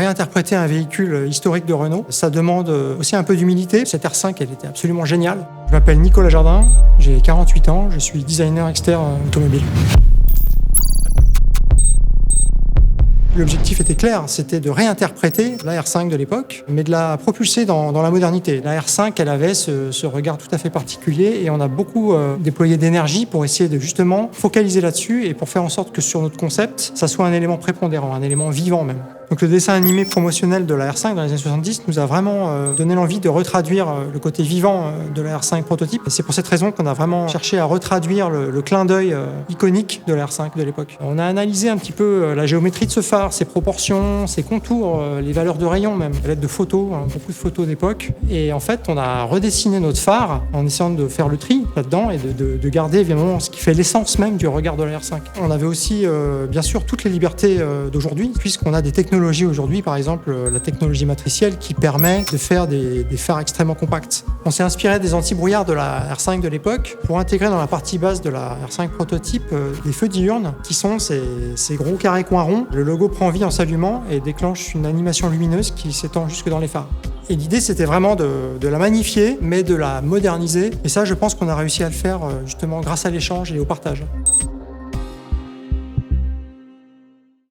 Réinterpréter un véhicule historique de Renault, ça demande aussi un peu d'humilité. Cette R5, elle était absolument géniale. Je m'appelle Nicolas Jardin, j'ai 48 ans, je suis designer externe automobile. L'objectif était clair, c'était de réinterpréter la R5 de l'époque, mais de la propulser dans la modernité. La R5, elle avait ce regard tout à fait particulier et on a beaucoup déployé d'énergie pour essayer de justement focaliser là-dessus et pour faire en sorte que sur notre concept, ça soit un élément prépondérant, un élément vivant même. Donc le dessin animé promotionnel de la R5 dans les années 70 nous a vraiment donné l'envie de retraduire le côté vivant de la R5 prototype. Et c'est pour cette raison qu'on a vraiment cherché à retraduire le clin d'œil iconique de la R5 de l'époque. On a analysé un petit peu la géométrie de ce phare, ses proportions, ses contours, les valeurs de rayon même, à l'aide de photos, beaucoup de photos d'époque. Et en fait, on a redessiné notre phare en essayant de faire le tri là-dedans et de garder évidemment ce qui fait l'essence même du regard de la R5. On avait aussi bien sûr toutes les libertés d'aujourd'hui, puisqu'on a des technologies aujourd'hui, par exemple la technologie matricielle qui permet de faire des phares extrêmement compacts. On s'est inspiré des anti-brouillards de la R5 de l'époque pour intégrer dans la partie basse de la R5 prototype des feux diurnes qui sont ces gros carrés coins ronds. Le logo prend vie en s'allumant et déclenche une animation lumineuse qui s'étend jusque dans les phares. Et l'idée, c'était vraiment de la magnifier, mais de la moderniser. Et ça, je pense qu'on a réussi à le faire justement grâce à l'échange et au partage.